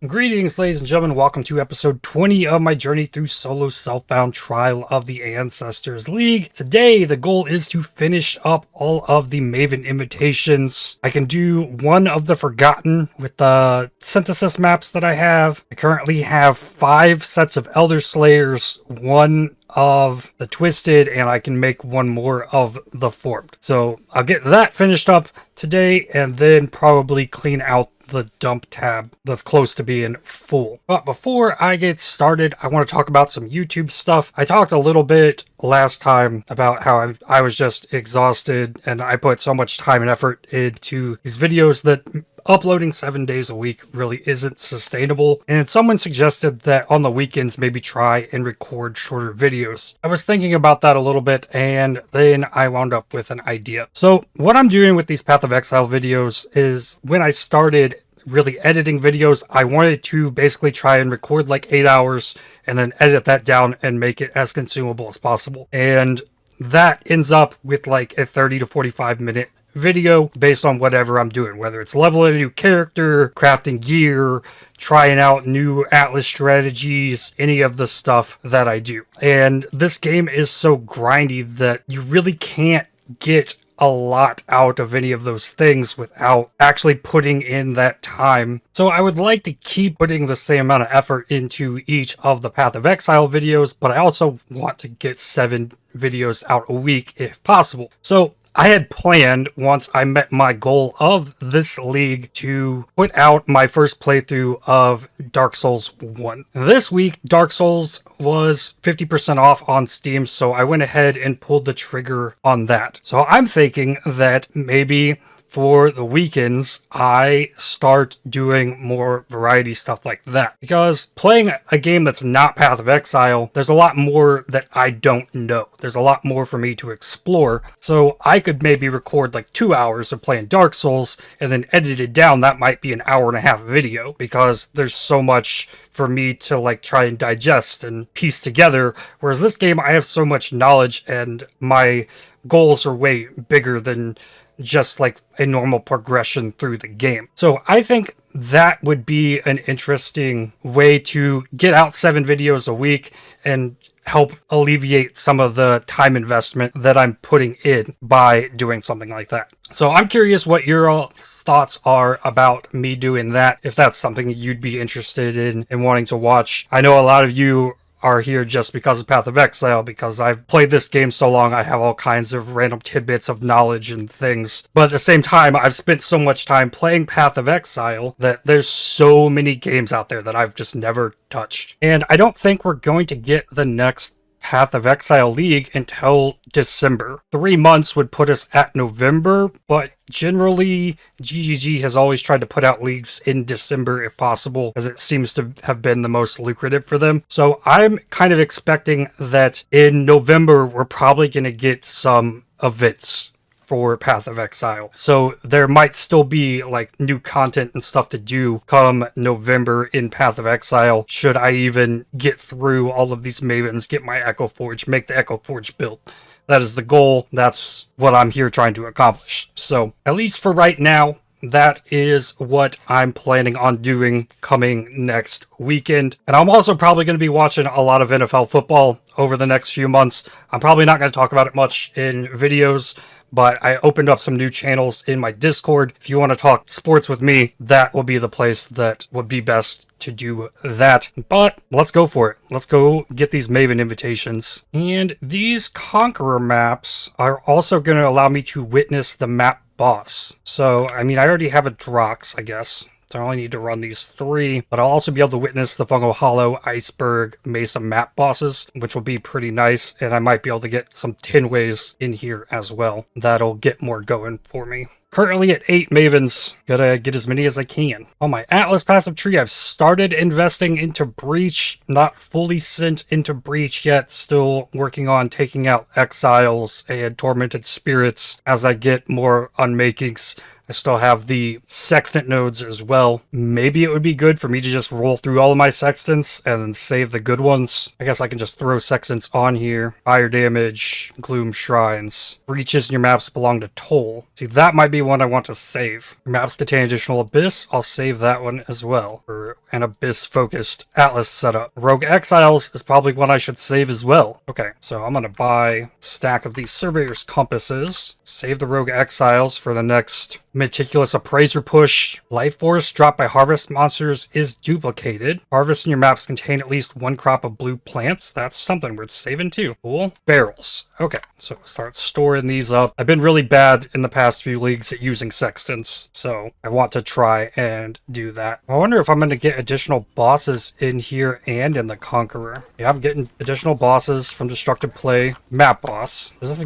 Greetings, ladies and gentlemen. Welcome to episode 20 of my journey through solo self-bound Trial of the Ancestors League. Today, the goal is to finish up all of the Maven invitations. I can do one of the Forgotten with the synthesis maps that I have. I currently have 5 sets of Elderslayers, 1 of the Twisted, and I can make 1 more of the Formed. So I'll get that finished up today and then probably clean out the dump tab that's close to being full. But before I get started, I want to talk about some YouTube stuff. I talked a little bit last time about how I was just exhausted and I put so much time and effort into these videos that uploading 7 days a week really isn't sustainable, and someone suggested that on the weekends maybe try and record shorter videos. I was thinking about that a little bit, and then I wound up with an idea. So what I'm doing with these Path of Exile videos is, when I started really editing videos, I wanted to basically try and record like 8 hours and then edit that down and make it as consumable as possible. And that ends up with like a 30 to 45 minute video based on whatever I'm doing, whether it's leveling a new character, crafting gear, trying out new Atlas strategies, any of the stuff that I do. And this game is so grindy that you really can't get a lot out of any of those things without actually putting in that time. So I would like to keep putting the same amount of effort into each of the Path of Exile videos, but I also want to get 7 videos out a week if possible. So I had planned, once I met my goal of this league, to put out my first playthrough of Dark Souls 1. This week, Dark Souls was 50% off on Steam, so I went ahead and pulled the trigger on that. So I'm thinking that maybe for the weekends, I start doing more variety stuff like that. Because playing a game that's not Path of Exile, there's a lot more that I don't know. There's a lot more for me to explore. So I could maybe record like 2 hours of playing Dark Souls and then edit it down. That might be an hour-and-a-half video, because there's so much for me to like try and digest and piece together. Whereas this game, I have so much knowledge and my goals are way bigger than just like a normal progression through the game. So I think that would be an interesting way to get out 7 videos a week and help alleviate some of the time investment that I'm putting in by doing something like that. So I'm curious what your all thoughts are about me doing that, if that's something you'd be interested in and wanting to watch. I know a lot of you are here just because of Path of Exile, because I've played this game so long, I have all kinds of random tidbits of knowledge and things. But at the same time, I've spent so much time playing Path of Exile that there's so many games out there that I've just never touched. And I don't think we're going to get the next Path of Exile League until December. 3 months would put us at November, but generally GGG has always tried to put out leagues in December if possible, as it seems to have been the most lucrative for them. So I'm kind of expecting that in November we're probably going to get some events for Path of Exile. So there might still be like new content and stuff to do come November in Path of Exile, should I even get through all of these Mavens, get my Echo Forge, make the Echo Forge build. That is the goal. That's what I'm here trying to accomplish. So at least for right now, that is what I'm planning on doing coming next weekend. And I'm also probably going to be watching a lot of NFL football over the next few months. I'm probably not going to talk about it much in videos, but I opened up some new channels in my Discord. If you want to talk sports with me, that will be the place that would be best to do that. But let's go for it. Let's go get these Maven invitations. And these Conqueror maps are also going to allow me to witness the map boss. So, I mean, I already have a Drox, I guess. So I only need to run these 3, but I'll also be able to witness the Fungo Hollow, Iceberg, Mesa map bosses, which will be pretty nice, and I might be able to get some 10 ways in here as well. That'll get more going for me. Currently at 8 Mavens, gotta get as many as I can. On my Atlas passive tree, I've started investing into Breach, not fully sent into Breach yet, still working on taking out Exiles and Tormented Spirits as I get more unmakings I still have the sextant nodes as well. Maybe it would be good for me to just roll through all of my sextants and then save the good ones. I guess I can just throw sextants on here. Fire damage, gloom shrines. Breaches in your maps belong to Toll. See, that might be one I want to save. Your maps contain additional abyss. I'll save that one as well for an abyss-focused Atlas setup. Rogue Exiles is probably one I should save as well. Okay, so I'm gonna buy a stack of these Surveyor's Compasses. Save the Rogue Exiles for the next Meticulous Appraiser push. Life Force dropped by Harvest monsters is duplicated. Harvests in your maps contain at least one crop of blue plants. That's something worth saving too. Cool. Barrels. Okay, so start storing these up. I've been really bad in the past few leagues at using sextants, so I want to try and do that. I wonder if I'm going to get additional bosses in here and in the Conqueror. Yeah, I'm getting additional bosses from Destructive Play. Map boss. This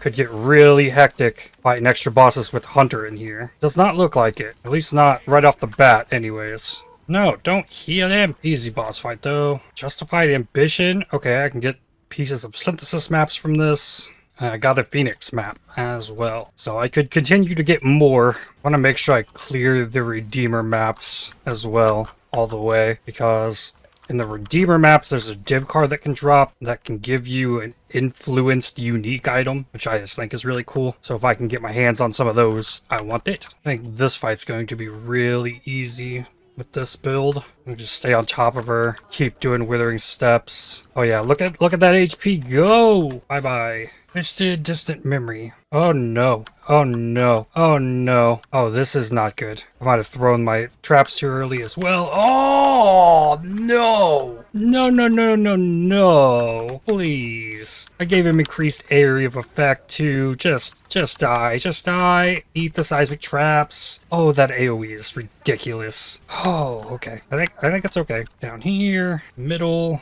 could get really hectic fighting extra bosses with Hunter in here. Does not look like it. At least not right off the bat anyways. No, don't heal him. Easy boss fight though. Justified Ambition. Okay, I can get pieces of synthesis maps from this. I got a Phoenix map as well. So I could continue to get more. I want to make sure I clear the Redeemer maps as well all the way, because in the Redeemer maps, there's a div card that can drop that can give you an influenced unique item, which I just think is really cool. So if I can get my hands on some of those, I want it. I think this fight's going to be really easy with this build. And just stay on top of her, keep doing Withering Steps. Oh yeah, look at that HP go! Bye-bye. Twisted Distant Memory. Oh no. Oh no. Oh no. Oh, this is not good. I might have thrown my traps too early as well. Oh no! No, no, no, no, no. Please. I gave him increased area of effect too. Just die. Just die. Eat the seismic traps. Oh, that AoE is ridiculous. Oh, okay. I think it's okay. Down here, middle.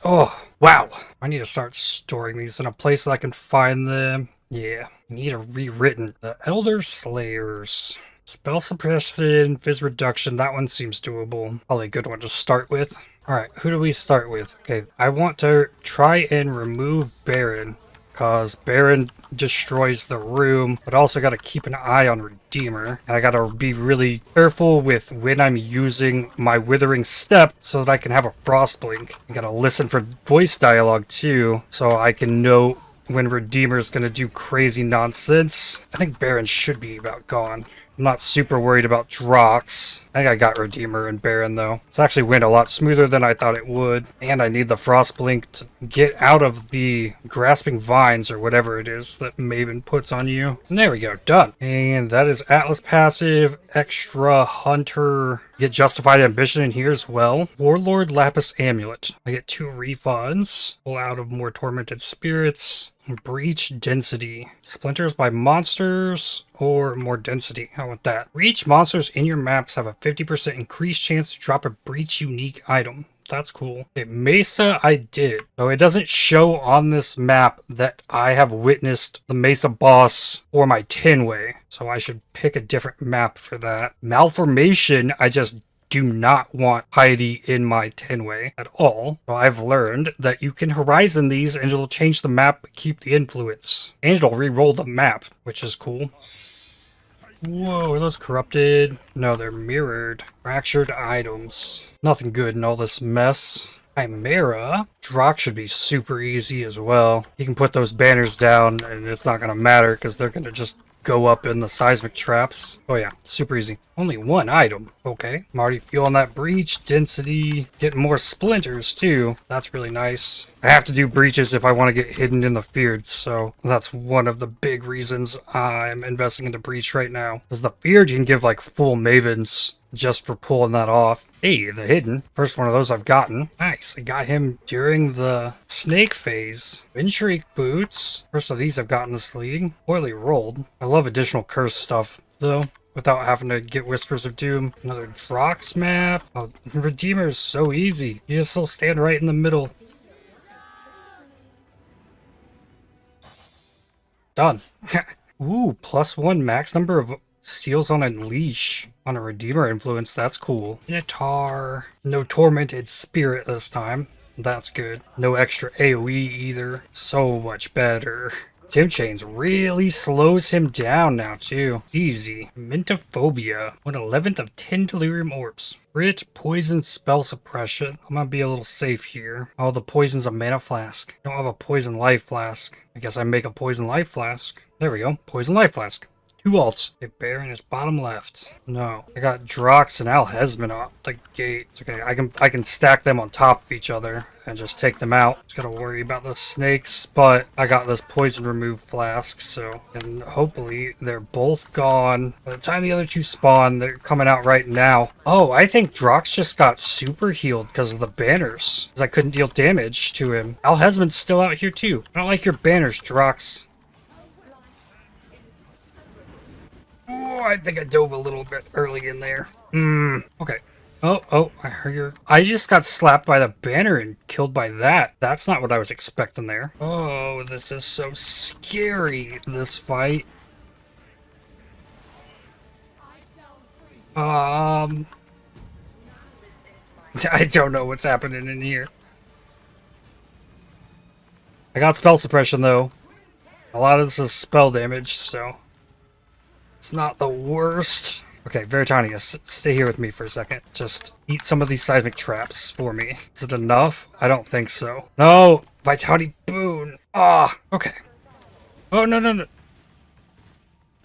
Oh, wow. I need to start storing these in a place that I can find them. Yeah, I need a rewritten. The Elderslayers. Spell Suppression, Fizz Reduction. That one seems doable. Probably a good one to start with. Alright, who do we start with? Okay, I want to try and remove Baron, because Baron destroys the room, but also got to keep an eye on Redeemer. And I got to be really careful with when I'm using my Withering Step so that I can have a Frost Blink. I got to listen for voice dialogue too, so I can know when Redeemer's going to do crazy nonsense. I think Baron should be about gone. I'm not super worried about Drox. I think I got Redeemer and Baron though. It's actually went a lot smoother than I thought it would. And I need the Frost Blink to get out of the Grasping Vines or whatever it is that Maven puts on you. And there we go, done. And that is Atlas passive, extra Hunter. Get Justified Ambition in here as well. Warlord Lapis Amulet. I get 2 refunds. Pull out of more Tormented Spirits. Breach Density. Splinters by monsters or more density. How about that? Breach monsters in your maps have a 50% increased chance to drop a Breach unique item. That's cool. Okay, Mesa I did. So it doesn't show on this map that I have witnessed the Mesa boss or my 10-way. So I should pick a different map for that. Malformation, I just do not want Heidi in my 10-way at all. So I've learned that you can horizon these and it'll change the map but keep the influence. And it'll re-roll the map, which is cool. Whoa, are those corrupted? No, they're mirrored. Fractured items. Nothing good in all this mess. Chimera. Drox should be super easy as well. You can put those banners down and it's not going to matter because they're going to just go up in the seismic traps. Oh yeah, super easy. Only 1 item. Okay, I'm already feeling that breach density. Getting more splinters too. That's really nice. I have to do breaches if I want to get hidden in the feared, so that's one of the big reasons I'm investing into breach right now. Because the feared you can give like full Mavens just for pulling that off. Hey, the hidden. First one of those I've gotten. Nice. I got him during the snake phase. Windshriek boots. First of these I've gotten this league. Poorly rolled. I love additional curse stuff though, without having to get Whispers of Doom. Another Drox map. Oh, Redeemer is so easy. You just still stand right in the middle. Done. Ooh, +1 max number of seals on Unleash on a Redeemer influence. That's cool. Minotaur. No Tormented Spirit this time. That's good. No extra AoE either. So much better. Gym Chains really slows him down now, too. Easy. Mintophobia. 1/11th of 10 Delirium Orbs. Crit, poison, spell suppression. I'm gonna be a little safe here. Oh, the poison's a mana flask. I don't have a poison life flask. I guess I make a poison life flask. There we go. Poison life flask. 2 alts. A Baron is bottom left. No. I got Drox and Alhesman off the gate. It's okay. I can stack them on top of each other and just take them out. Just gotta worry about the snakes, but I got this poison remove flask, so and hopefully they're both gone. By the time the other 2 spawn, they're coming out right now. Oh, I think Drox just got super healed because of the banners, because I couldn't deal damage to him. Alhesman's still out here too. I don't like your banners, Drox. Oh, I think I dove a little bit early in there. Okay. Oh, I heard I just got slapped by the banner and killed by that. That's not what I was expecting there. Oh, this is so scary, this fight. I don't know what's happening in here. I got spell suppression, though. A lot of this is spell damage, so it's not the worst. Okay, Veritania, stay here with me for a second. Just eat some of these seismic traps for me. Is it enough? I don't think so. No! Vitality boon! Ah! Okay. Oh, no.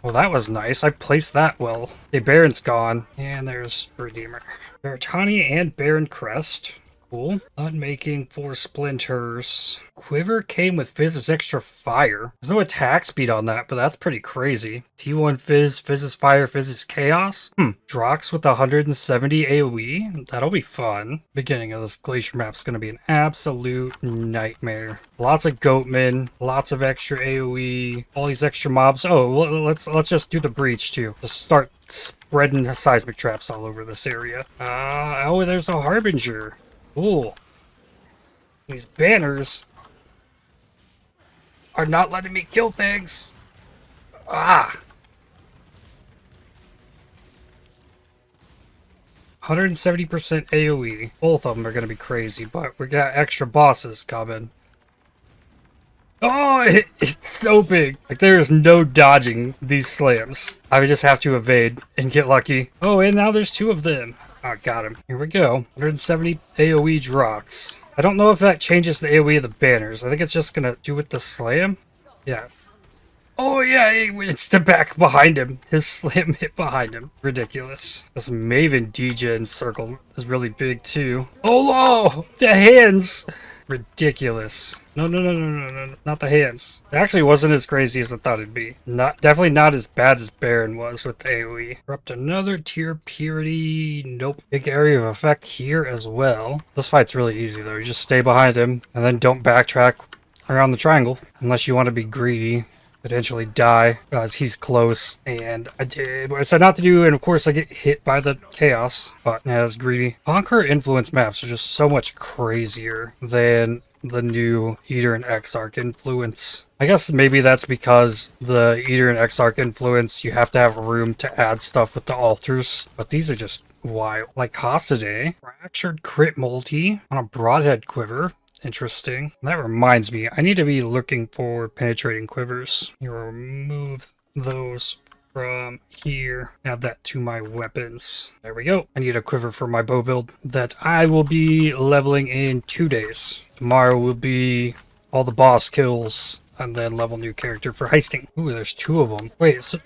Well, that was nice. I placed that well. Okay, Baron's gone. And there's Redeemer. Veritania and Baron Crest. Cool. Unmaking 4 splinters. Quiver came with Fizz's extra fire. There's no attack speed on that, but that's pretty crazy. T1 Fizz, Fizz's fire, Fizz's chaos. Drox with 170 AoE. That'll be fun. Beginning of this glacier map's gonna be an absolute nightmare. Lots of goatmen, lots of extra AoE, all these extra mobs. Oh, let's just do the breach too. Just start spreading the seismic traps all over this area. Oh, there's a harbinger. Cool. These banners are not letting me kill things. 170% AoE. Both of them are going to be crazy, but we got extra bosses coming. Oh, it's so big. Like, there is no dodging these slams. I would just have to evade and get lucky. Oh, and now there's 2 of them. Oh, got him. Here we go. 170 AoE Drox. I don't know if that changes the AoE of the banners. I think it's just gonna do with the slam. Yeah. Oh yeah, it's the back behind him. His slam hit behind him. Ridiculous. This Maven degen circle is really big too. Oh no! The hands! Ridiculous. No, not the hands. It actually wasn't as crazy as I thought it'd be. Definitely not as bad as Baron was with the AoE. Corrupt another tier purity. Nope. Big area of effect here as well. This fight's really easy though. You just stay behind him and then don't backtrack around the triangle unless you want to be greedy. Potentially die because he's close, and I did what I said not to do, and of course I get hit by the chaos, but yeah, it's greedy. Conqueror influence maps are just so much crazier than the new Eater and Exarch influence. I guess maybe that's because the Eater and Exarch influence, you have to have room to add stuff with the altars, but these are just wild. Like Hosiday, fractured crit multi on a broadhead quiver. Interesting. That reminds me, I need to be looking for penetrating quivers. You remove those from here. Add that to my weapons. There we go. I need a quiver for my bow build that I will be leveling in 2 days. Tomorrow will be all the boss kills and then level new character for heisting. Ooh, there's 2 of them. Wait, so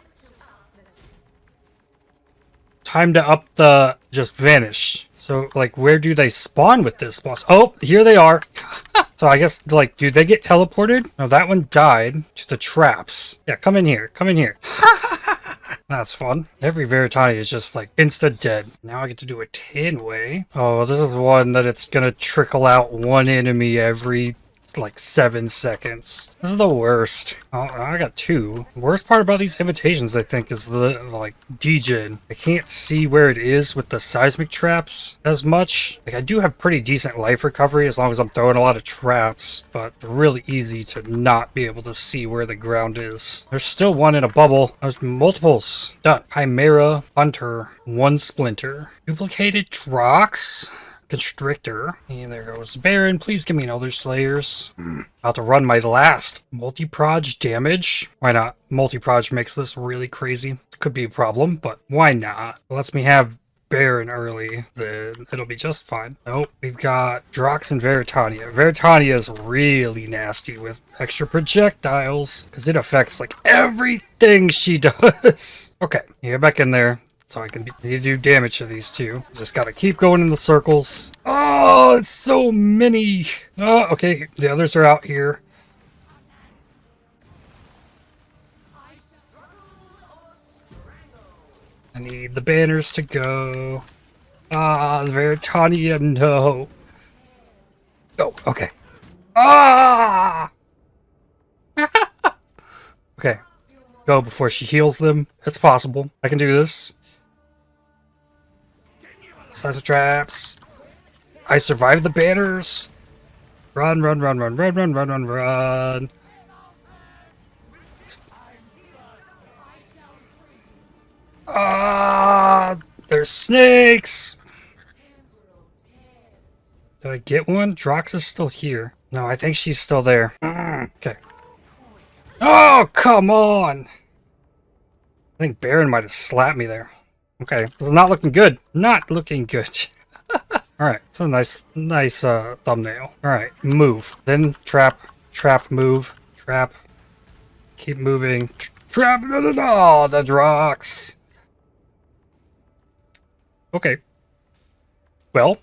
time to up the just vanish. So, like, where do they spawn with this boss? Oh, here they are. So I guess, like, do they get teleported? No, that one died to the traps. Yeah, come in here. Come in here. That's fun. Every Veritani is just, like, insta-dead. Now I get to do a 10-way. Oh, this is one that it's gonna trickle out one enemy every like 7 seconds. This is the worst. Oh, I got 2. The worst part about these invitations, I think, is the like degen. I can't see where it is with the seismic traps as much. Like, I do have pretty decent life recovery as long as I'm throwing a lot of traps, but it's really easy to not be able to see where the ground is. There's still one in a bubble. There's multiples. Done. Chimera, Hunter, 1 splinter. Duplicated Drox. Constrictor. And there goes Baron. Please give me an Elderslayers. About to run my last multi-proj damage. Why not? Multi-proj makes this really crazy. Could be a problem, but why not? It lets me have Baron early, then it'll be just fine. Nope, we've got Drox and Veritania. Veritania is really nasty with extra projectiles because it affects like everything she does. Okay, get back in there so I can need to do damage to these two. Just gotta keep going in the circles. Oh, it's so many. Oh, okay, the others are out here. I need the banners to go. Ah, Veritania, no. Oh, okay. Ah! Okay. Go before she heals them. It's possible. I can do this. Size of traps. I survived the banners. Run, run, run, run, run, run, run, run, run. Ah, there's snakes. Did I get one? Drox is still here. No, I think she's still there. Okay. Oh, come on. I think Baron might have slapped me there. Okay, so not looking good. Not looking good. Alright, it's a nice thumbnail. Alright, move. Then trap, trap, move, trap. Keep moving. Trap, no, no, no, the Drox. Okay. Well.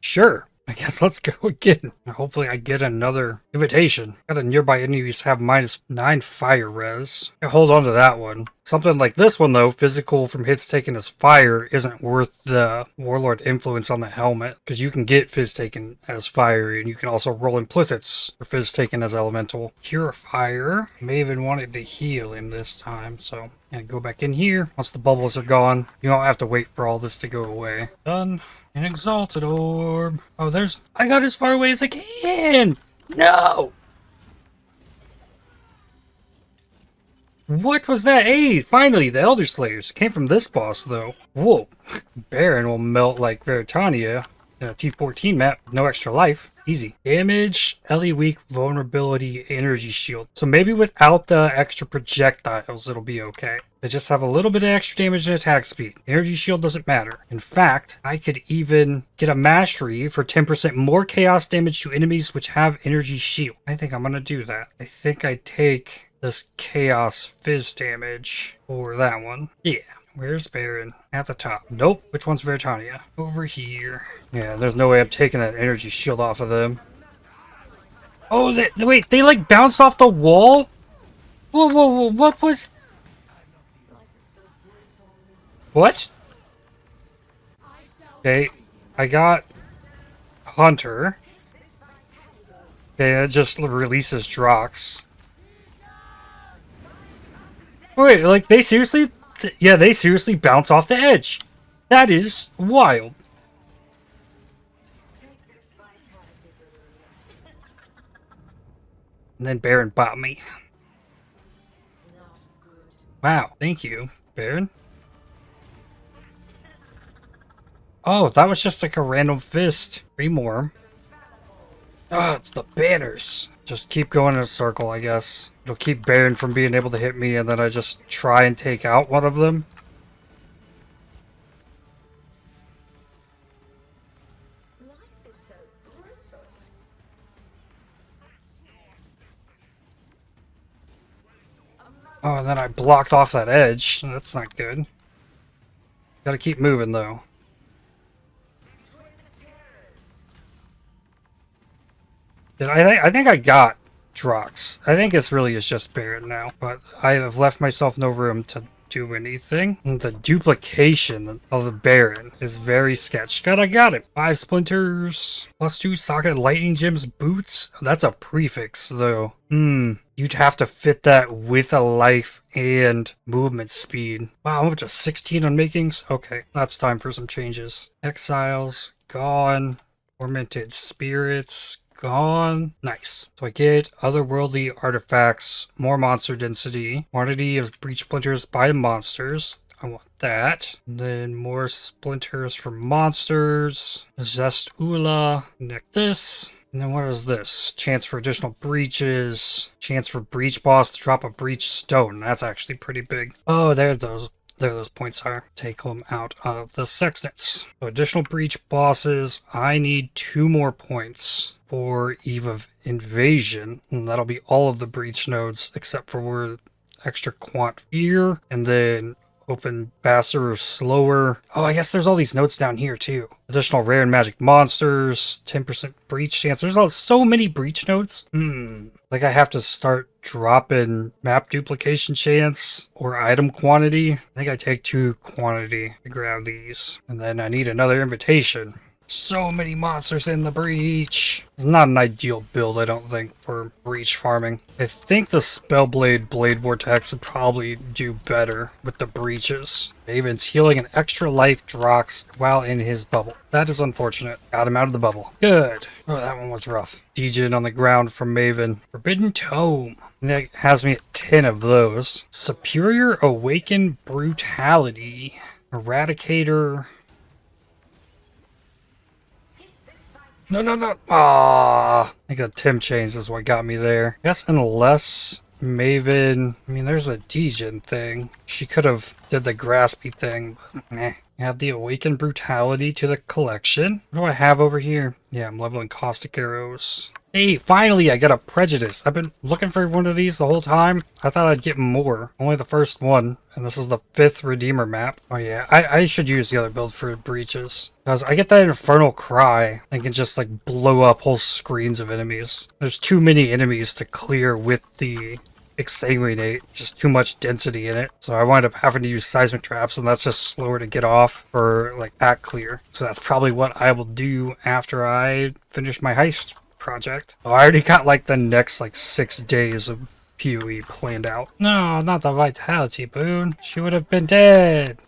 Sure. I guess let's go again. Hopefully I get another invitation. Got a nearby enemies have -9 fire res. I hold on to that one. Something like this one though, physical from hits taken as fire, isn't worth the Warlord influence on the helmet. Because you can get fizz taken as fire, and you can also roll implicits for fizz taken as elemental. Purifier. Maven wanted to heal him this time, so I'm gonna go back in here. Once the bubbles are gone, you don't have to wait for all this to go away. Done. An exalted orb. Oh, I got as far away as I can. No. What was that? Hey, finally, the Elderslayers. Came from this boss, though. Whoa. Baron will melt like Veritania in a T14 map with no extra life. Easy. Damage, LE weak, vulnerability, energy shield. So maybe without the extra projectiles, it'll be okay. They just have a little bit of extra damage and attack speed. Energy shield doesn't matter. In fact, I could even get a mastery for 10% more chaos damage to enemies which have energy shield. I think I'm gonna do that. I think I take this chaos fizz damage or that one. Yeah. Where's Baron? At the top. Nope. Which one's Veritania? Over here. Yeah, there's no way I'm taking that energy shield off of them. Oh, wait, they like bounced off the wall? Whoa, whoa, whoa, what was... What? Okay, I got Hunter. Okay, that just releases Drox. Wait, like they seriously... Yeah, they seriously bounce off the edge. That is wild. And then Baron bought me. Wow, thank you, Baron. Oh, that was just like a random fist. 3 more. Ah, it's the banners. Just keep going in a circle, I guess. It'll keep Baron from being able to hit me, and then I just try and take out one of them. Oh, and then I blocked off that edge. That's not good. Gotta keep moving, though. I think I got Drox. I think this really is just Baron now, but I have left myself no room to do anything. And the duplication of the Baron is very sketch. God, I got it. 5 splinters, +2 socket lightning gems boots. That's a prefix, though. You'd have to fit that with a life and movement speed. Wow, I'm up to 16 on makings. Okay, that's time for some changes. Exiles, gone. Tormented spirits, gone. Nice. So I get otherworldly artifacts, more monster density, quantity of breach splinters by monsters. I want that. And then more splinters for monsters. Zest Ula. Connect this. And then what is this? Chance for additional breaches. Chance for breach boss to drop a breach stone. That's actually pretty big. Oh, there those points are. Take them out of the sextants. So additional breach bosses. I need 2 more points for Eve of Invasion. And that'll be all of the breach nodes except for extra quant fear. And then open faster or slower. Oh, I guess there's all these notes down here too. Additional rare and magic monsters, 10% breach chance. There's so many breach notes. Like I have to start dropping map duplication chance or item quantity. I think I take 2 quantity to grab these. And then I need another invitation. So many monsters in the breach. It's not an ideal build, I don't think, for breach farming. I think the Spellblade Blade Vortex would probably do better with the breaches. Maven's healing an extra life Drox while in his bubble. That is unfortunate. Got him out of the bubble. Good. Oh, that one was rough. Degen on the ground from Maven. Forbidden Tome. And that has me at 10 of those. Superior Awakened Brutality. Eradicator. No. Ah, I think the Tim chains is what got me there. I guess unless Maven, I mean, there's a Degen thing. She could have did the graspy thing, but meh. Add the Awakened Brutality to the collection. What do I have over here? Yeah, I'm leveling Caustic Arrows. Hey, finally I got a Prejudice. I've been looking for one of these the whole time. I thought I'd get more. Only the first one. And this is the 5th Redeemer map. Oh yeah, I should use the other build for breaches. Because I get that Infernal Cry and can just like blow up whole screens of enemies. There's too many enemies to clear with the Exsanguinate, just too much density in it. So I wind up having to use Seismic Traps, and that's just slower to get off for like pack clear. So that's probably what I will do after I finish my heist project. Oh, I already got like the next like 6 days of PoE planned out. No, not the Vitality boon. She would have been dead.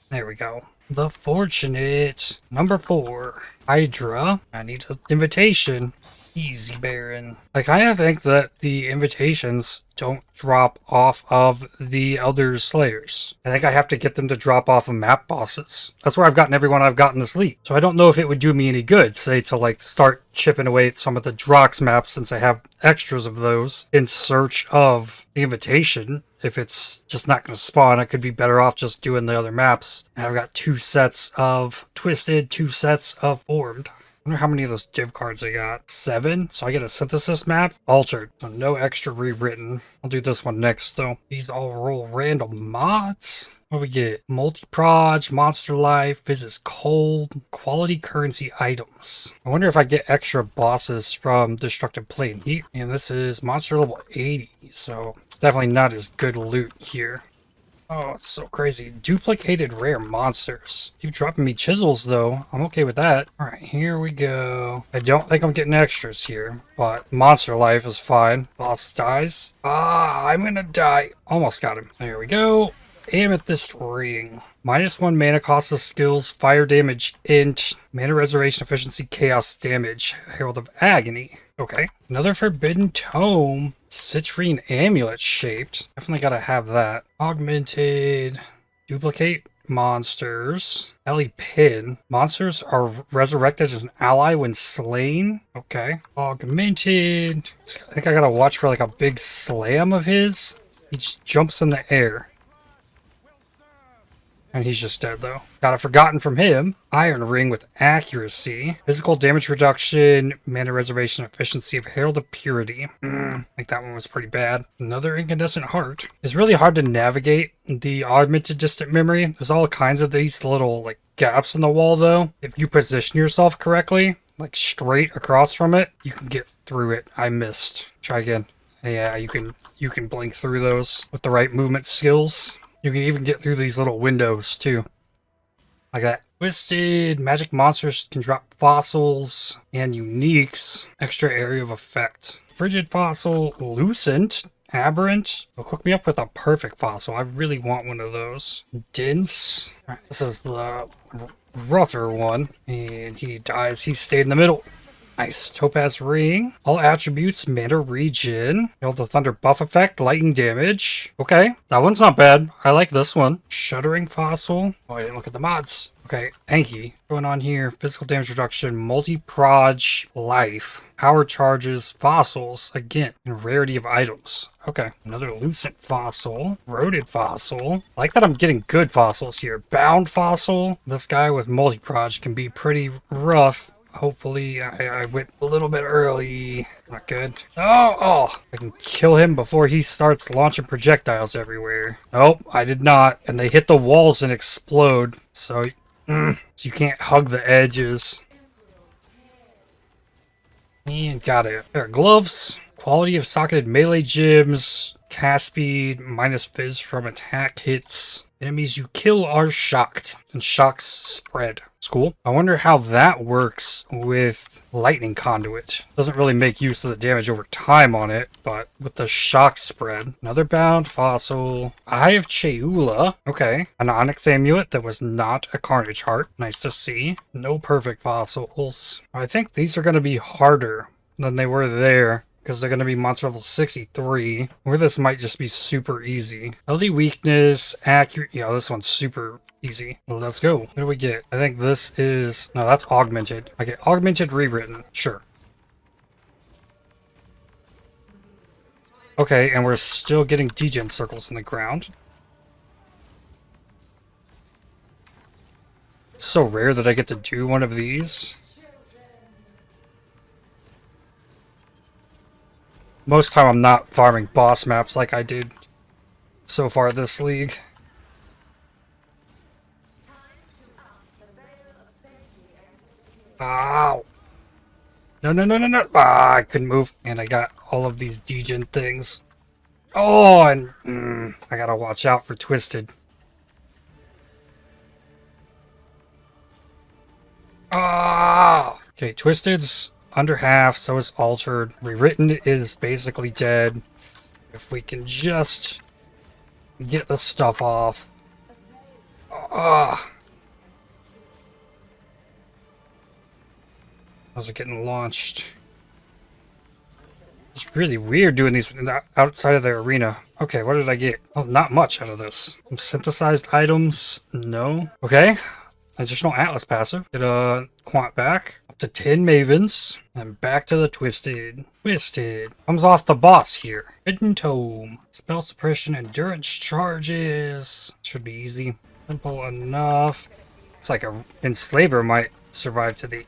There we go. The Fortunate. Number 4. Hydra. I need an invitation. Easy Baron. I kind of think that the invitations don't drop off of the Elderslayers. I think I have to get them to drop off of map bosses. That's where I've gotten everyone I've gotten this league. So I don't know if it would do me any good, say, to like start chipping away at some of the Drox maps since I have extras of those in search of the invitation. If it's just not going to spawn, I could be better off just doing the other maps. And I've got 2 sets of Twisted, 2 sets of Formed. I wonder how many of those div cards I got. 7? So I get a synthesis map. Altered. So no extra rewritten. I'll do this one next though. These all roll random mods. What do we get? Multi-proj, Monster Life, Visits Cold, Quality Currency Items. I wonder if I get extra bosses from Destructive Plane Heat. And this is monster level 80. So it's definitely not as good loot here. Oh, it's so crazy. Duplicated rare monsters. Keep dropping me chisels, though. I'm okay with that. All right, here we go. I don't think I'm getting extras here, but Monster Life is fine. Boss dies. Ah, I'm gonna die. Almost got him. There we go. Amethyst Ring. -1 mana cost of skills, fire damage, int, mana reservation efficiency, chaos damage, Herald of Agony. Okay. Another Forbidden Tome. Citrine Amulet shaped. Definitely gotta have that. Augmented. Duplicate monsters. Ellie Pin. Monsters are resurrected as an ally when slain. Okay. Augmented. I think I gotta watch for like a big slam of his. He just jumps in the air. And he's just dead though. Got a Forgotten from him. Iron Ring with Accuracy. Physical damage reduction. Mana reservation efficiency of Herald of Purity. I think that one was pretty bad. Another Incandescent Heart. It's really hard to navigate the Augmented Distant Memory. There's all kinds of these little like gaps in the wall though. If you position yourself correctly, like straight across from it, you can get through it. I missed. Try again. Yeah, you can blink through those with the right movement skills. You can even get through these little windows too. Like that. Twisted. Magic monsters can drop fossils and uniques. Extra area of effect. Frigid fossil. Lucent. Aberrant. Will hook me up with a perfect fossil. I really want one of those. Dense. Alright, this is the rougher one. And he dies. He stayed in the middle. Nice. Topaz ring. All attributes, mana regen. The thunder buff effect, lightning damage. Okay, that one's not bad. I like this one. Shuddering fossil. Oh, I didn't look at the mods. Okay, Anki. Going on here. Physical damage reduction, multi-proj, life. Power charges, fossils, again, and rarity of items. Okay, another lucent fossil, roded fossil. I like that I'm getting good fossils here. Bound fossil. This guy with multi-proj can be pretty rough. Hopefully, I went a little bit early. Not good. Oh, I can kill him before he starts launching projectiles everywhere. Nope, I did not. And they hit the walls and explode. So you can't hug the edges. And got it. There are gloves. Quality of socketed melee gems. Cast speed. Minus fizz from attack hits. Enemies you kill are shocked. And shocks spread. It's cool. I wonder how that works with lightning conduit. Doesn't really make use of the damage over time on it, but with the shock spread. Another bound fossil. Eye of Cheula. Okay. An onyx amulet that was not a carnage heart. Nice to see. No perfect fossils. I think these are going to be harder than they were there, because they're going to be monster level 63. Or this might just be super easy. Healthy weakness, accurate. Yeah, this one's super easy. Well, let's go. What do we get? I think this is... No, that's augmented. I get augmented rewritten. Sure. Okay, and we're still getting degen circles in the ground. It's so rare that I get to do one of these. Most time I'm not farming boss maps like I did so far this league. Ow! No. Ah, I couldn't move. And I got all of these degen things. Oh, and I gotta watch out for Twisted. Ah! Okay, Twisted's under half, so is Altered. Rewritten is basically dead. If we can just get the stuff off. Those are getting launched. It's really weird doing these outside of the arena. Okay, what did I get? Oh, not much out of this. Synthesized items? No. Okay. Additional Atlas passive. Get a quant back. Up to 10 Mavens. And back to the Twisted. Twisted. Comes off the boss here. Hidden Tome. Spell suppression, endurance charges. Should be easy. Simple enough. Looks like a Enslaver might survive to the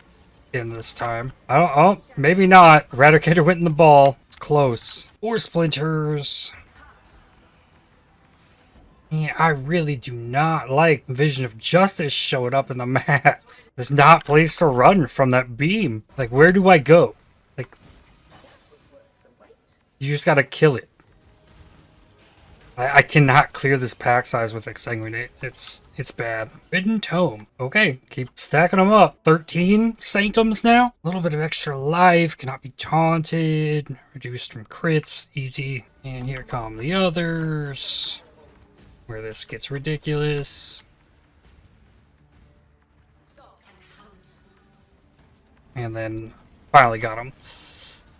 end this time. I don't. Oh, maybe not. Eradicator went in the ball. It's close. 4 splinters. Yeah, I really do not like Vision of Justice showing up in the maps. There's not a place to run from that beam. Like, where do I go? Like, you just gotta kill it. I cannot clear this pack size with Exsanguinate. It's bad. Hidden Tome. Okay, keep stacking them up. 13 Sanctums now. A little bit of extra life. Cannot be taunted. Reduced from crits. Easy. And here come the others. Where this gets ridiculous. And then finally got them.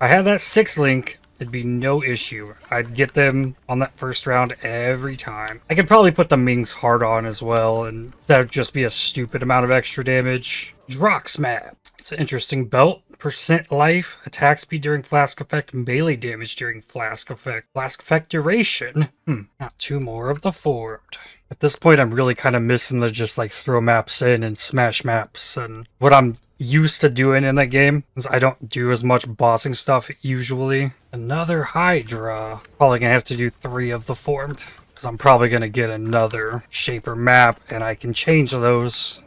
I had that 6 link. It'd be no issue. I'd get them on that first round every time. I could probably put the Ming's Heart on as well, and that'd just be a stupid amount of extra damage. Drox map. It's an interesting belt. Percent life, attack speed during flask effect, melee damage during flask effect duration. Not 2 more of the formed. At this point, I'm really kind of missing the just like throw maps in and smash maps, and what I'm used to doing in that game is I don't do as much bossing stuff usually. Another Hydra. Probably gonna have to do 3 of the formed, because I'm probably gonna get another shaper map, and I can change those.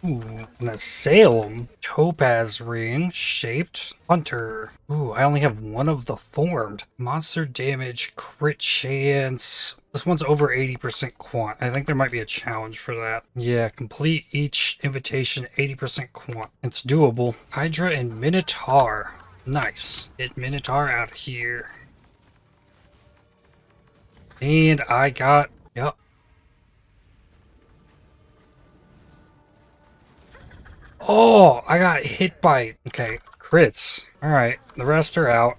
Ooh, and a Salem. Topaz ring. Shaped. Hunter. Ooh, I only have 1 of the formed. Monster damage. Crit chance. This one's over 80% quant. I think there might be a challenge for that. Yeah, complete each invitation 80% quant. It's doable. Hydra and Minotaur. Nice. Get Minotaur out of here. And I got... Yep. Oh, I got hit by... Okay, crits. Alright, the rest are out.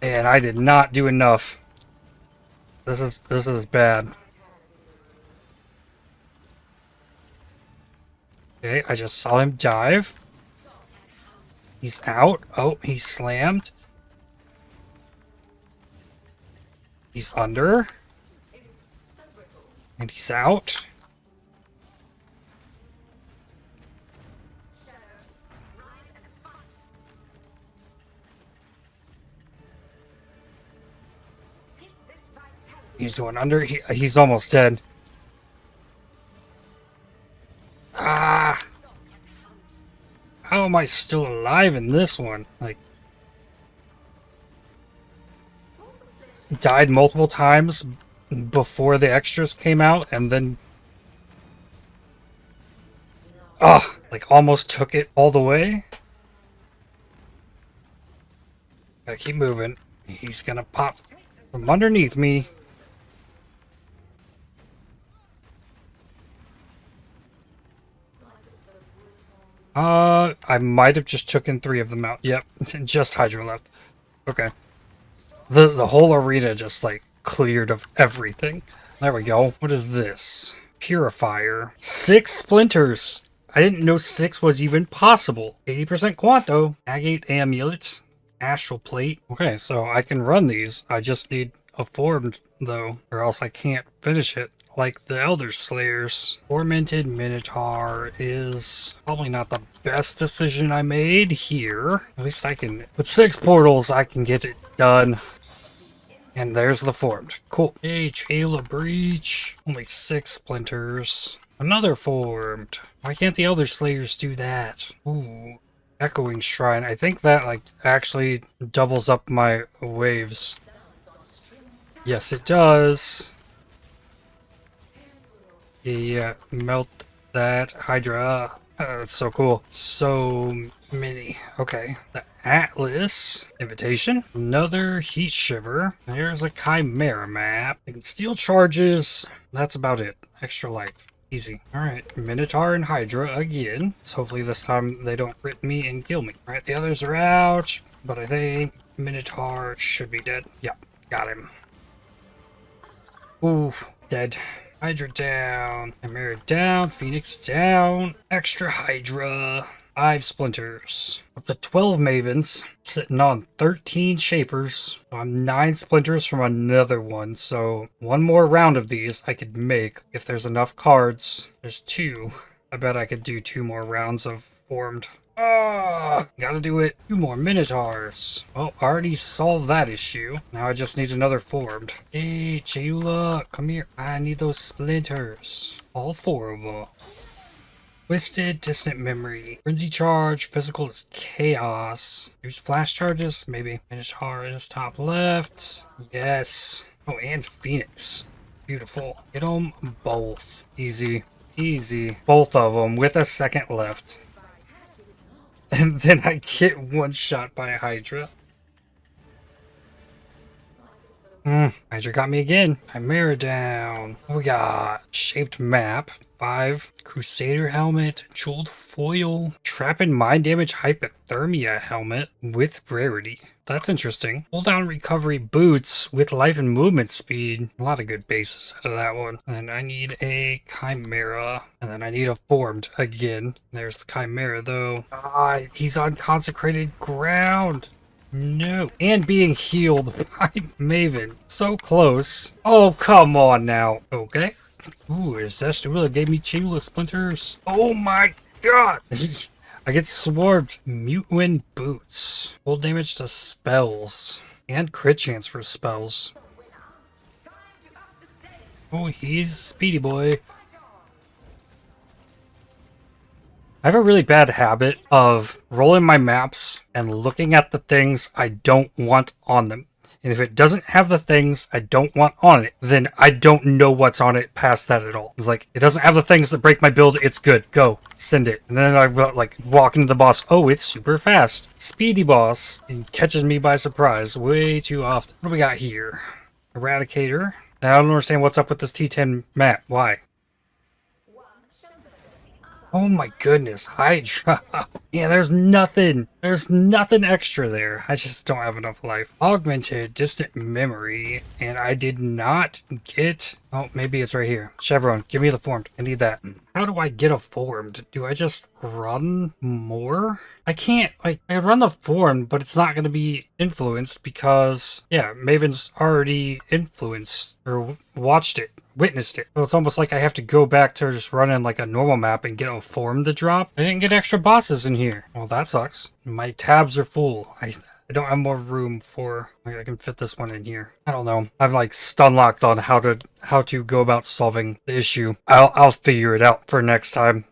And I did not do enough. This is bad. Okay, I just saw him dive. He's out. Oh, he's slammed. He's under. And he's out. He's going under. He's almost dead. Ah! How am I still alive in this one? Like, died multiple times before the extras came out, and then... like almost took it all the way. Gotta keep moving. He's gonna pop from underneath me. I might have just taken 3 of them out. Yep, just Hydra left. Okay. The whole arena just, like, cleared of everything. There we go. What is this? Purifier. 6 splinters! I didn't know 6 was even possible. 80% Quanto. Agate Amulet. Astral Plate. Okay, so I can run these. I just need a formed, though, or else I can't finish it. Like the Elderslayers. Tormented Minotaur is probably not the best decision I made here. At least I can, with 6 portals, I can get it done. And there's the formed. Cool. Hey, Chayla Breach. Only 6 splinters. Another formed. Why can't the Elderslayers do that? Ooh. Echoing Shrine. I think that, like, actually doubles up my waves. Yes, it does. Yeah, melt that Hydra. That's so cool. So many. Okay. The Atlas invitation. Another Heat Shiver. There's a Chimera map. I can steal charges. That's about it. Extra life. Easy. Alright. Minotaur and Hydra again. So hopefully this time they don't crit me and kill me. Alright, the others are out. But I think Minotaur should be dead. Yep. Got him. Oof. Dead. Hydra down, Chimera down, Phoenix down, extra Hydra, 5 splinters, up to 12 Mavens, sitting on 13 Shapers. I'm 9 splinters from another one, so one more round of these I could make if there's enough cards. There's 2. I bet I could do 2 more rounds of formed. Gotta do it. 2 more Minotaurs. Well, already solved that issue. Now I just need another formed. Hey, Chayula, come here. I need those splinters. All 4 of them. Twisted, Distant Memory. Frenzy Charge, Physical is Chaos. Use Flash Charges, maybe. Minotaur is top left. Yes. Oh, and Phoenix. Beautiful. Get them both. Easy. Easy. Both of them with a second left. And then I get one shot by Hydra. Hydra got me again. Chimera down. What we got? Shaped map. 5. Crusader helmet. Jeweled foil. Trap and mind damage hypothermia helmet with rarity. That's interesting. Hold down recovery boots with life and movement speed. A lot of good bases out of that one. And I need a Chimera. And then I need a formed again. There's the Chimera though. He's on consecrated ground. No. And being healed by Maven. So close. Oh, come on now. Okay. Ooh, Zeshtuila gave me Chayula splinters. Oh my god. I get swarmed. Mute Wind Boots. Full damage to spells. And crit chance for spells. Oh, he's speedy boy. I have a really bad habit of rolling my maps and looking at the things I don't want on them. And if it doesn't have the things I don't want on it, then I don't know what's on it past that at all. It's like, it doesn't have the things that break my build, it's good, go, send it. And then I like walk into the boss, oh, it's super fast. Speedy boss, and catches me by surprise way too often. What do we got here? Eradicator. Now I don't understand what's up with this T10 map, why? Oh my goodness, Hydra. Yeah, there's nothing. There's nothing extra there. I just don't have enough life. Augmented distant memory, and I did not get... Oh, maybe it's right here. Chevron, give me the formed. I need that. How do I get a formed? Do I just run more? I can't, like, I run the formed, but it's not going to be influenced because, yeah, Maven's already influenced or watched it. Witnessed it. So it's almost like I have to go back to just running like a normal map and get a form to drop. I didn't get extra bosses in here. Well, that sucks. My tabs are full. I don't have more room for... I can fit this one in here. I don't know. I'm like stun locked on how to go about solving the issue. I'll figure it out for next time.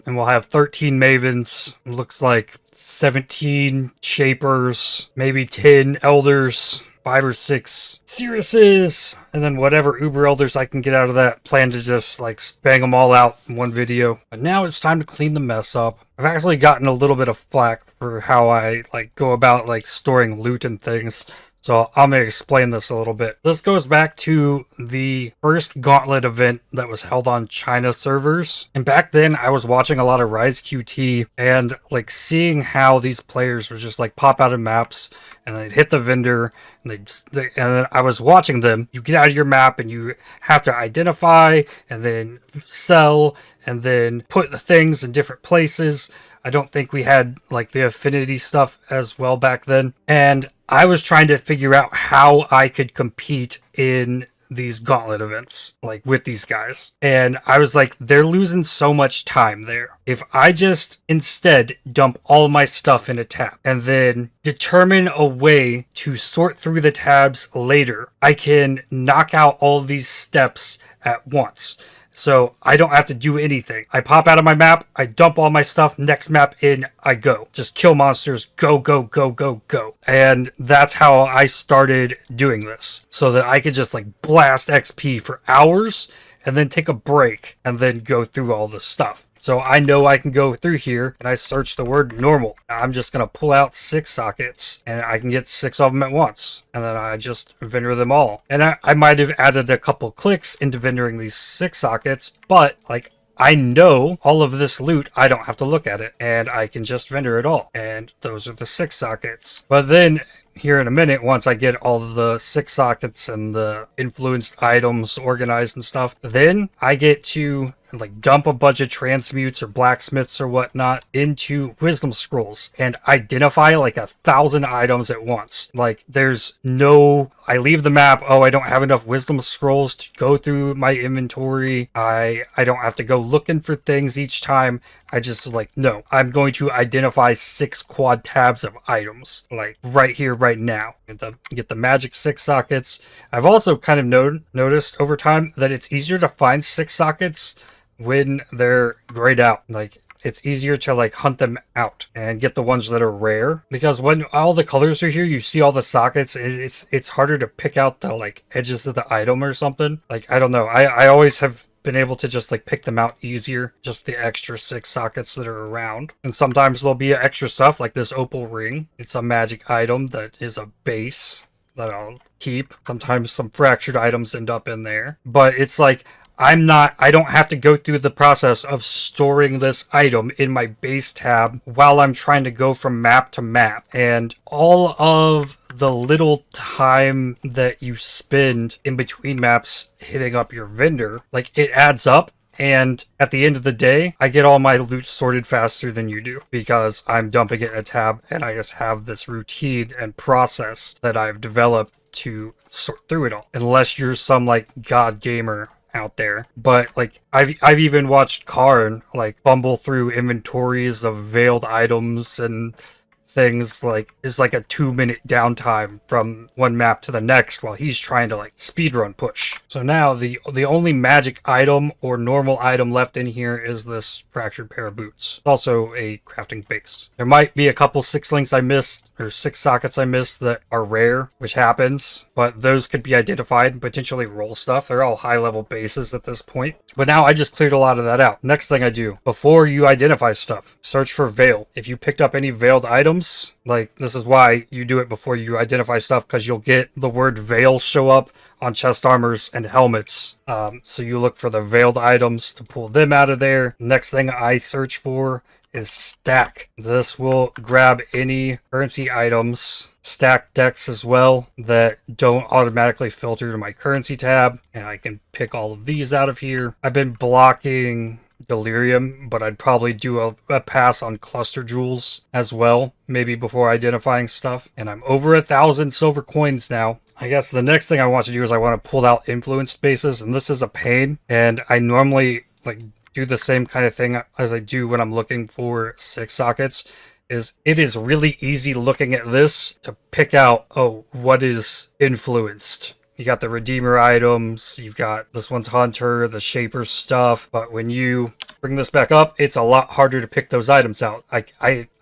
And we'll have 13 Mavens. Looks like 17 Shapers, maybe 10 Elders, 5 or 6 Siriuses, and then whatever Uber Elders I can get out of that. Plan to just like bang them all out in one video. But now it's time to clean the mess up. I've actually gotten a little bit of flack for how I like go about like storing loot and things. So I'm going to explain this a little bit. This goes back to the first Gauntlet event that was held on China servers. And back then I was watching a lot of Rise QT and like seeing how these players would just like pop out of maps and they'd hit the vendor and then I was watching them. You get out of your map and you have to identify and then sell and then put the things in different places. I don't think we had like the affinity stuff as well back then. And I was trying to figure out how I could compete in these Gauntlet events, like with these guys. And I was like, they're losing so much time there. If I just instead dump all my stuff in a tab and then determine a way to sort through the tabs later, I can knock out all these steps at once. So I don't have to do anything. I pop out of my map, I dump all my stuff, next map in, I go. Just kill monsters, go, go, go, go, go. And that's how I started doing this. So that I could just like blast XP for hours and then take a break and then go through all this stuff. So I know I can go through here and I search the word normal. I'm just going to pull out 6 sockets and I can get 6 of them at once. And then I just vendor them all. And I might have added a couple clicks into vendoring these 6 sockets, but like I know all of this loot, I don't have to look at it and I can just vendor it all. And those are the 6 sockets. But then here in a minute, once I get all of the 6 sockets and the influenced items organized and stuff, then I get to like dump a bunch of transmutes or blacksmiths or whatnot into wisdom scrolls and identify like 1,000 items at once. Like there's no, I leave the map, oh, I don't have enough wisdom scrolls to go through my inventory. I don't have to go looking for things each time. I just like, no, I'm going to identify 6 quad tabs of items like right here, right now. Get the magic 6 sockets. I've also kind of noticed over time that it's easier to find 6 sockets when they're grayed out. Like it's easier to like hunt them out and get the ones that are rare, because when all the colors are here, you see all the sockets, it's harder to pick out the like edges of the item or something. Like I don't know, I always have been able to just like pick them out easier, just the extra 6 sockets that are around. And sometimes there'll be extra stuff like this opal ring. It's a magic item that is a base that I'll keep. Sometimes some fractured items end up in there, but it's like I don't have to go through the process of storing this item in my base tab while I'm trying to go from map to map. And all of the little time that you spend in between maps hitting up your vendor, like it adds up. And at the end of the day, I get all my loot sorted faster than you do because I'm dumping it in a tab and I just have this routine and process that I've developed to sort through it all. Unless you're some like god gamer out there. But like I've even watched Karn like fumble through inventories of veiled items and things. Like it's like a 2-minute downtime from one map to the next while he's trying to like speedrun push. So now the only magic item or normal item left in here is this fractured pair of boots. Also a crafting base. There might be a couple 6 links I missed or 6 sockets I missed that are rare, which happens, but those could be identified and potentially roll stuff. They're all high level bases at this point. But now I just cleared a lot of that out. Next thing I do, before you identify stuff, search for veil. If you picked up any veiled items, items. Like, this is why you do it before you identify stuff, because you'll get the word veil show up on chest armors and helmets. So you look for the veiled items to pull them out of there. Next thing I search for is stack. This will grab any currency items, stack decks as well, that don't automatically filter to my currency tab, and I can pick all of these out of here. I've been blocking Delirium, but I'd probably do a pass on cluster jewels as well, maybe before identifying stuff. And I'm over 1,000 silver coins now. I guess the next thing I want to do is I want to pull out influenced bases, and this is a pain, and I normally like do the same kind of thing as I do when I'm looking for 6 sockets. It is really easy looking at this to pick out, oh, what is influenced. You got the Redeemer items, you've got this one's Hunter, the Shaper stuff, but when you bring this back up, it's a lot harder to pick those items out.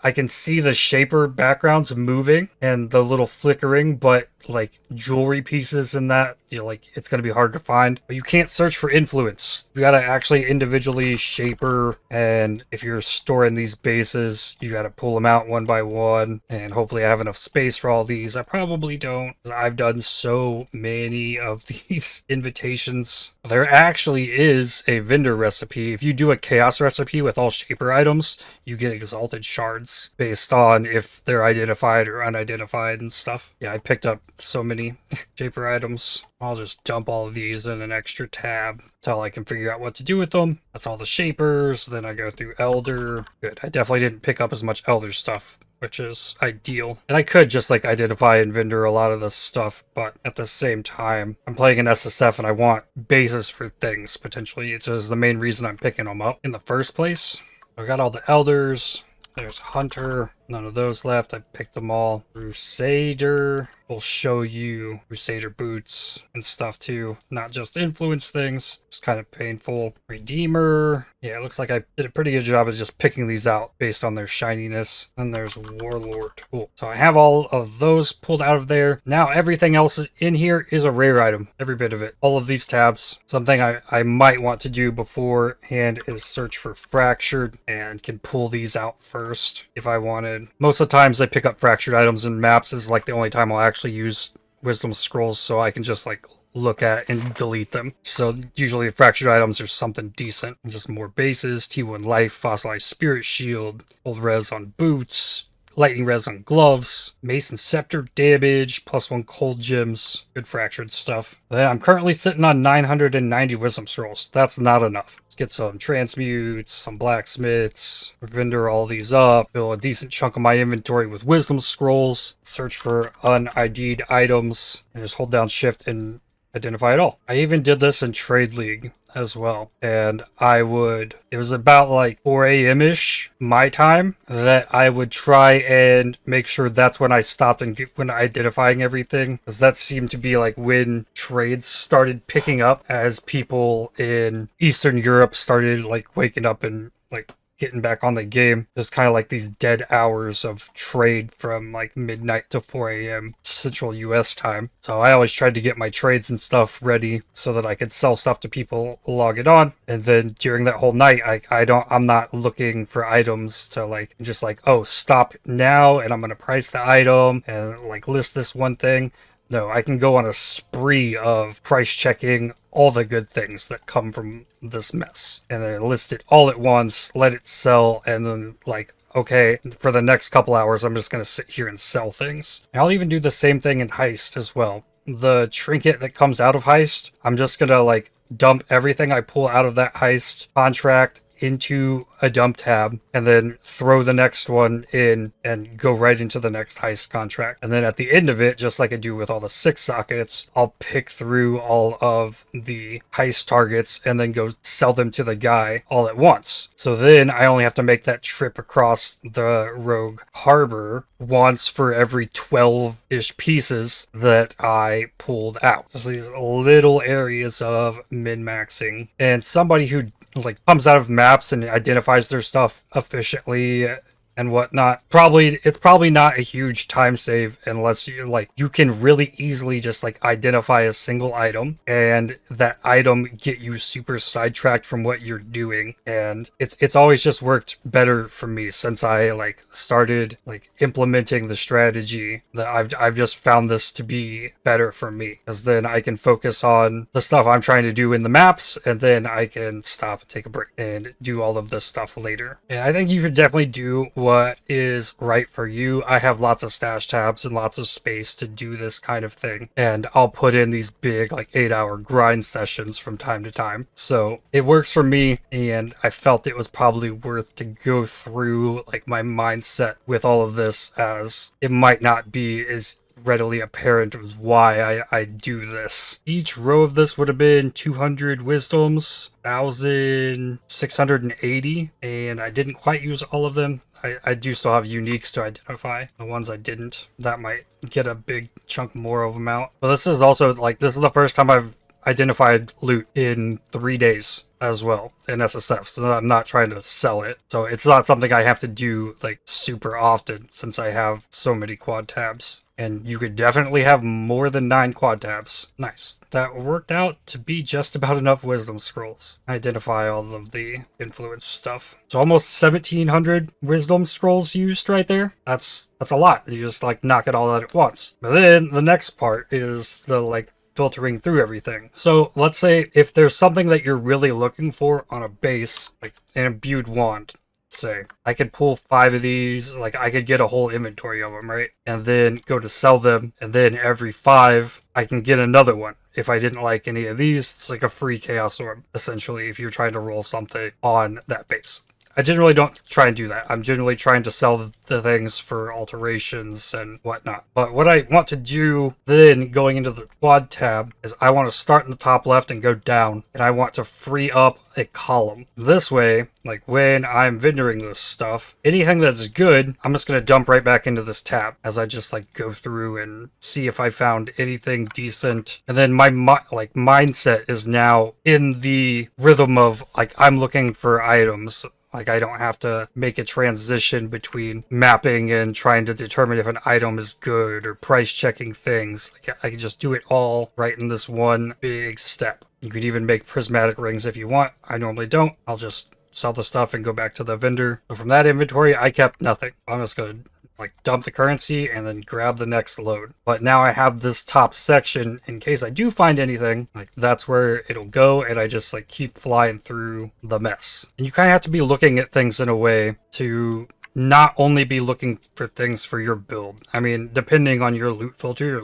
I can see the Shaper backgrounds moving and the little flickering, but like jewelry pieces and that, it's going to be hard to find. But you can't search for influence. You got to actually individually Shaper, and if you're storing these bases, you got to pull them out one by one, and hopefully I have enough space for all these. I probably don't. I've done so many of these invitations. There actually is a vendor recipe. If you do a chaos recipe with all Shaper items, you get exalted shards based on if they're identified or unidentified and stuff. Yeah, I picked up so many Shaper items. I'll just dump all of these in an extra tab until I can figure out what to do with them. That's all the Shapers. Then I go through Elder. Good. I definitely didn't pick up as much Elder stuff, which is ideal. And I could just like identify and vendor a lot of this stuff, but at the same time, I'm playing an SSF and I want bases for things potentially. It's just the main reason I'm picking them up in the first place. I got all the Elders. There's Hunter. None of those left. I picked them all. Crusader will show you Crusader boots and stuff too. Not just influence things. It's kind of painful. Redeemer. Yeah, it looks like I did a pretty good job of just picking these out based on their shininess. And there's Warlord. Cool. So I have all of those pulled out of there. Now everything else in here is a rare item. Every bit of it. All of these tabs. Something I might want to do beforehand is search for Fractured and can pull these out first if I wanted. Most of the times I pick up fractured items in maps is like the only time I'll actually use wisdom scrolls, so I can just like look at and delete them. So usually fractured items are something decent. Just more bases, T1 life, fossilized spirit shield, old res on boots, lightning res on gloves, mace and scepter damage, +1 cold gems, good fractured stuff. Then I'm currently sitting on 990 wisdom scrolls. That's not enough. Let's get some transmutes, some blacksmiths, vendor all these up, fill a decent chunk of my inventory with wisdom scrolls, search for un-ID'd items, and just hold down shift and identify it all. I even did this in Trade League as well, and it was about like 4 a.m.-ish my time that I would try and make sure that's when I stopped and when identifying everything, because that seemed to be like when trades started picking up as people in Eastern Europe started like waking up and like getting back on the game. There's kind of like these dead hours of trade from like midnight to 4 a.m. Central US time. So I always tried to get my trades and stuff ready so that I could sell stuff to people, log it on. And then during that whole night, I'm not looking for items to like, just like, oh, stop now and I'm going to price the item and like list this one thing. No, I can go on a spree of price checking all the good things that come from this mess. And then list it all at once, let it sell, and then like, okay, for the next couple hours, I'm just going to sit here and sell things. And I'll even do the same thing in Heist as well. The trinket that comes out of Heist, I'm just going to like dump everything I pull out of that Heist contract into a dump tab and then throw the next one in and go right into the next heist contract. And then at the end of it, just like I do with all the 6 sockets, I'll pick through all of the heist targets and then go sell them to the guy all at once. So then I only have to make that trip across the Rogue Harbor once for every 12-ish pieces that I pulled out. Just these little areas of min-maxing. And somebody who like comes out of maps and identifies their stuff efficiently and whatnot. It's probably not a huge time save unless you can really easily just like identify a single item and that item get you super sidetracked from what you're doing. And it's always just worked better for me since I like started like implementing the strategy, that I've just found this to be better for me, because then I can focus on the stuff I'm trying to do in the maps, and then I can stop and take a break and do all of this stuff later. And I think you should definitely do what is right for you. I have lots of stash tabs and lots of space to do this kind of thing, and I'll put in these big like 8-hour grind sessions from time to time. So it works for me, and I felt it was probably worth to go through like my mindset with all of this, as it might not be as readily apparent why I do this. Each row of this would have been 200 wisdoms, 1,680, and I didn't quite use all of them. I do still have uniques to identify. The ones I didn't, that might get a big chunk more of them out. But this is also like, this is the first time I've identified loot in 3 days as well in SSF, so I'm not trying to sell it. So it's not something I have to do like super often since I have so many quad tabs. And you could definitely have more than 9 quad tabs. Nice. That worked out to be just about enough wisdom scrolls. Identify all of the influence stuff. So almost 1,700 wisdom scrolls used right there. That's a lot. You just like knock it all out at once. But then the next part is the like filtering through everything. So let's say if there's something that you're really looking for on a base, like an imbued wand, say I could pull 5 of these, like I could get a whole inventory of them, right? And then go to sell them, and then every 5 I can get another one. If I didn't like any of these, it's like a free chaos orb, essentially, if you're trying to roll something on that base. I generally don't try and do that. I'm generally trying to sell the things for alterations and whatnot. But what I want to do then, going into the quad tab, is I want to start in the top left and go down, and I want to free up a column. This way, like when I'm vendoring this stuff, anything that's good, I'm just going to dump right back into this tab as I just like go through and see if I found anything decent. And then my mindset is now in the rhythm of like, I'm looking for items. Like I don't have to make a transition between mapping and trying to determine if an item is good or price checking things. Like I can just do it all right in this one big step. You could even make prismatic rings if you want. I normally don't. I'll just sell the stuff and go back to the vendor. So from that inventory, I kept nothing. I'm just going to like dump the currency and then grab the next load. But now I have this top section in case I do find anything, like that's where it'll go, and I just like keep flying through the mess. And you kind of have to be looking at things in a way to not only be looking for things for your build. I mean, depending on your loot filter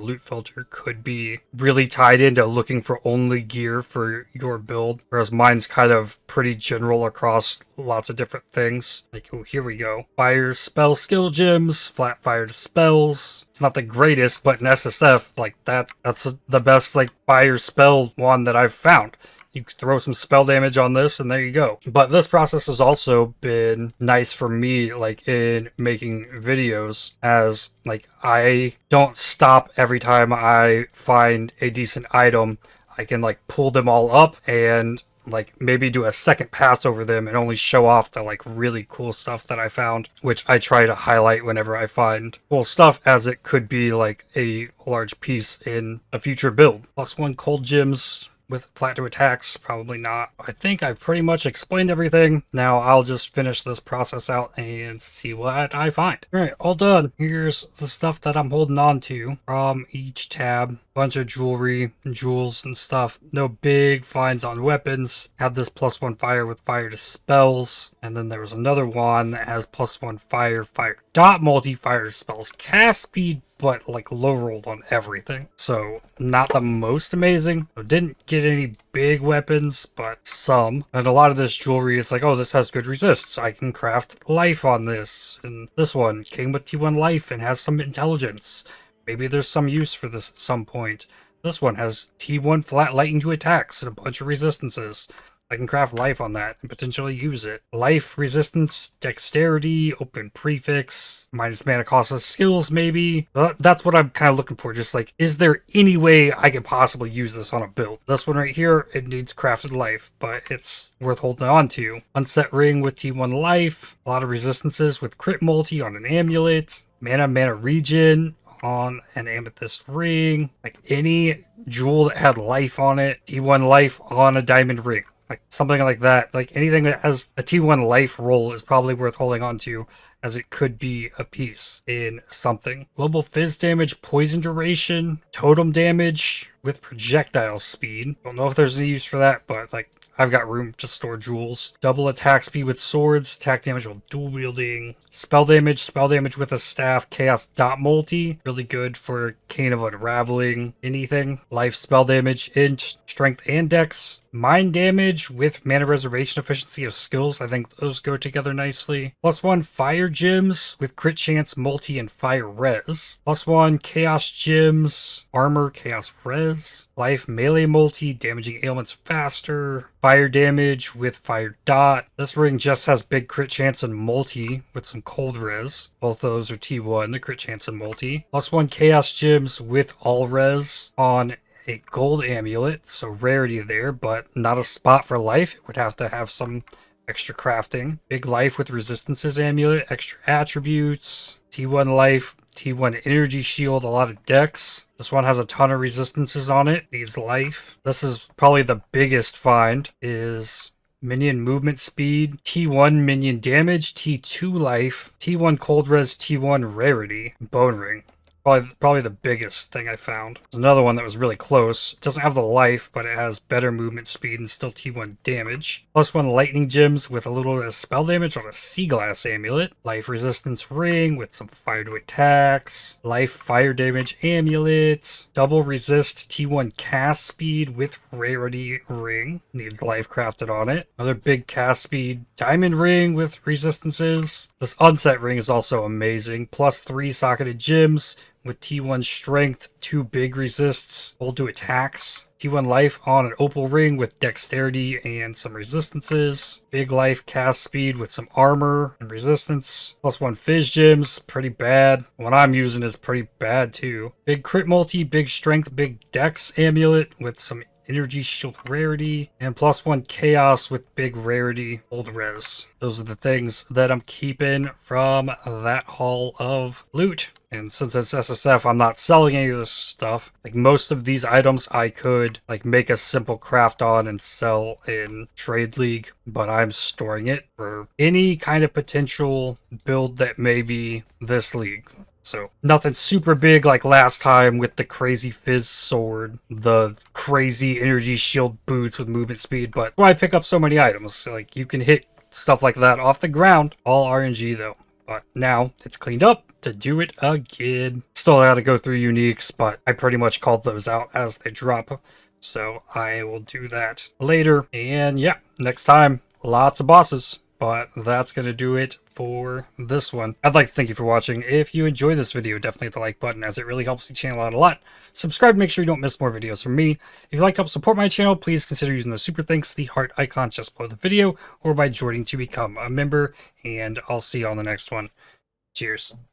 could be really tied into looking for only gear for your build, whereas mine's kind of pretty general across lots of different things. Like, oh, here we go. Fire spell skill gems, flat fired spells. It's not the greatest, but in SSF, like that's the best like fire spell one that I've found. You throw some spell damage on this and there you go. But this process has also been nice for me, like in making videos, as like I don't stop every time I find a decent item. I can like pull them all up and like maybe do a second pass over them and only show off the like really cool stuff that I found, which I try to highlight whenever I find cool stuff, as it could be like a large piece in a future build. +1 cold gems with flat to attacks, probably not. I think I've pretty much explained everything. Now I'll just finish this process out and see what I find. Alright, all done. Here's the stuff that I'm holding on to from each tab. Bunch of jewelry and jewels and stuff. No big finds on weapons. Had this +1 fire with fire to spells. And then there was another one that has +1 fire dot multi-fire to spells. Cast speed, but like low rolled on everything. So not the most amazing. I didn't get any big weapons, but some. And a lot of this jewelry is like, oh, this has good resists. I can craft life on this. And this one came with T1 life and has some intelligence. Maybe there's some use for this at some point. This one has T1 flat lightning to attacks and a bunch of resistances. I can craft life on that and potentially use it. Life, resistance, dexterity, open prefix, minus mana cost of skills maybe. That's what I'm kind of looking for. Just like, is there any way I could possibly use this on a build? This one right here, it needs crafted life, but it's worth holding on to. Unset ring with T1 life. A lot of resistances with crit multi on an amulet. Mana regen on an amethyst ring. Like any jewel that had life on it. T1 life on a diamond ring. Like something like that. Like anything that has a T1 life roll is probably worth holding on to, as it could be a piece in something. Global fizz damage, poison duration, totem damage with projectile speed. Don't know if there's any use for that, but like I've got room to store jewels. Double attack speed with swords, attack damage while dual wielding. Spell damage with a staff, chaos dot multi. Really good for Cane of Unraveling, anything. Life spell damage, int, strength and dex. Mind damage with mana reservation efficiency of skills. I think those go together nicely. +1 fire gems with crit chance, multi, and fire res. +1 chaos gems, armor, chaos res. Life melee multi, damaging ailments faster. Fire damage with fire dot. This ring just has big crit chance and multi with some cold res. Both of those are T1, the crit chance and multi. +1 chaos gems with all res on a gold amulet, so rarity there, but not a spot for life. It would have to have some extra crafting. Big life with resistances amulet, extra attributes, T1 life, T1 energy shield, a lot of dex. This one has a ton of resistances on it, needs life. This is probably the biggest find, is minion movement speed, T1 minion damage, T2 life, T1 cold res, T1 rarity, bone ring. Probably the biggest thing I found. There's another one that was really close. It doesn't have the life, but it has better movement speed and still T1 damage. +1 lightning gems with a little bit of spell damage on a sea glass amulet. Life resistance ring with some fire to attacks. Life fire damage amulet. Double resist T1 cast speed with rarity ring. Needs life crafted on it. Another big cast speed diamond ring with resistances. This unset ring is also amazing. +3 socketed gems with T1 strength, 2 big resists, hold to attacks. T1 life on an opal ring with dexterity and some resistances. Big life cast speed with some armor and resistance. +1 fizz gems, pretty bad. What I'm using is pretty bad too. Big crit multi, big strength, big dex amulet with some energy shield rarity, and +1 chaos with big rarity old res. Those are the things that I'm keeping from that haul of loot. And since it's SSF, I'm not selling any of this stuff. Like most of these items I could like make a simple craft on and sell in Trade League, but I'm storing it for any kind of potential build that may be this league. So nothing super big like last time with the crazy fizz sword, the crazy energy shield boots with movement speed, but why pick up so many items? Like you can hit stuff like that off the ground. All RNG though. But now it's cleaned up to do it again. Still gotta go through uniques, but I pretty much called those out as they drop. So I will do that later. And yeah, next time, lots of bosses. But that's going to do it for this one. I'd like to thank you for watching. If you enjoyed this video, definitely hit the like button as it really helps the channel out a lot. Subscribe to make sure you don't miss more videos from me. If you'd like to help support my channel, please consider using the super thanks, the heart icon just below the video, or by joining to become a member. And I'll see you on the next one. Cheers.